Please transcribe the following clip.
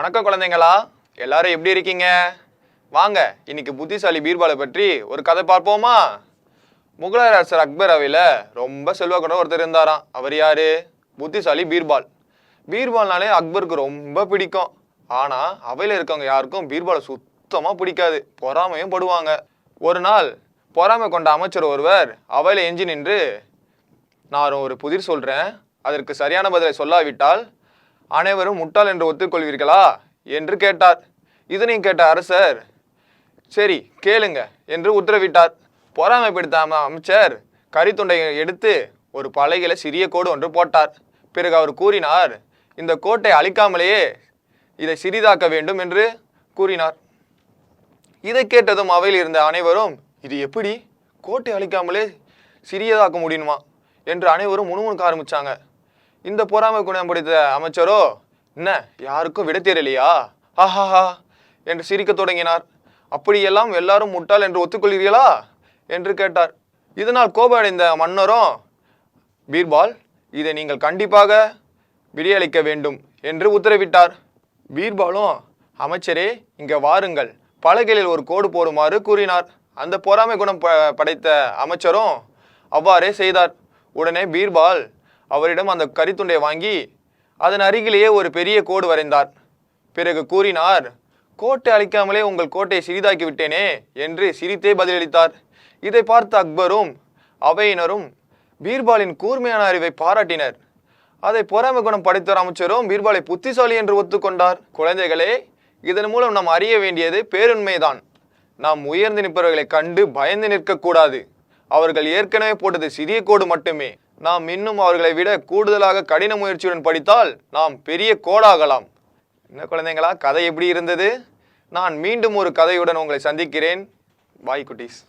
வணக்கம் குழந்தைங்களா, எல்லாரும் எப்படி இருக்கீங்க? வாங்க இன்னைக்கு புத்திசாலி பீர்பாலை பற்றி ஒரு கதை பார்ப்போமா? முகலாய அரசர் அக்பர் அவையில ரொம்ப செல்வாக்குள்ள ஒருத்தர் இருந்தாராம். அவர் யாரு? புத்திசாலி பீர்பால். பீர்பால்னாலே அக்பருக்கு ரொம்ப பிடிக்கும். ஆனா அவையில இருக்கவங்க யாருக்கும் பீர்பாலை சுத்தமா பிடிக்காது, பொறாமையும் படுவாங்க. ஒரு நாள் பொறாமை கொண்ட அமைச்சர் ஒருவர் அவையில எஞ்சி நின்று, நான் ஒரு புதிர் சொல்றேன், அதற்கு சரியான பதிலை சொல்லாவிட்டால் அனைவரும் முட்டாள் என்று ஒத்துக்கொள்வீர்களா என்று கேட்டார். இதனை கேட்ட அரசர், சரி கேளுங்க என்று உத்தரவிட்டார். பொறாமை பிடித்த அமைச்சர் கரித்துண்டை எடுத்து ஒரு பலகையில சிறிய கோடு ஒன்று போட்டார். பிறகு அவர் கூறினார், இந்த கோட்டை அழிக்காமலேயே இதை சிறிதாக்க வேண்டும் என்று கூறினார். இதை கேட்டதும் அவையில் இருந்த அனைவரும், இது எப்படி கோட்டை அழிக்காமலே சிறியதாக்க முடியுமா என்று அனைவரும் முணுமுணுக்க ஆரம்பிச்சாங்க. இந்த பொறாமை குணம் பிடித்த அமைச்சரோ, என்ன யாருக்கும் விட தெரியலையா, ஆஹாஹா என்று சிரிக்க தொடங்கினார். அப்படியெல்லாம் எல்லாரும் முட்டாள் என்று ஒத்துக்கொள்கிறீர்களா என்று கேட்டார். இதனால் கோபம் அடைந்த மன்னரும், பீர்பால் இதை நீங்கள் கண்டிப்பாக விடியளிக்க வேண்டும் என்று உத்தரவிட்டார். பீர்பாலும், அமைச்சரே இங்க வாருங்கள், பலகையில் ஒரு கோடு போடுமாறு கூறினார். அந்த பொறாமை குணம் படைத்த அமைச்சரும் அவ்வாறே செய்தார். உடனே பீர்பால் அவரிடம் அந்த கரித்துண்டை வாங்கி அதன் அருகிலேயே ஒரு பெரிய கோடு வரைந்தார். பிறகு கூறினார், கோட்டை அழிக்காமலே உங்கள் கோட்டையை சிறிதாக்கி விட்டேனே என்று சிரித்தே பதிலளித்தார். இதை பார்த்த அக்பரும் அவையினரும் பீர்பாலின் கூர்மையான அறிவை பாராட்டினர். அதை பொறாமை குணம் படைத்த அமைச்சரும் பீர்பாலை புத்திசாலி என்று ஒத்துக்கொண்டார். குழந்தைகளே, இதன் மூலம் நாம் அறிய வேண்டியது பேருண்மைதான். நாம் உயர்ந்து நிற்பவர்களை கண்டு பயந்து நிற்கக்கூடாது. அவர்கள் ஏற்கனவே போட்டது சிறிய கோடு மட்டுமே. நாம் இன்னும் அவர்களை விட கூடுதலாக கடின முயற்சியுடன் படித்தால் நாம் பெரிய கோடாகலாம். என்ன குழந்தைங்களா, கதை எப்படி இருந்தது? நான் மீண்டும் ஒரு கதையுடன் உங்களை சந்திக்கிறேன். பாய் குட்டீஸ்.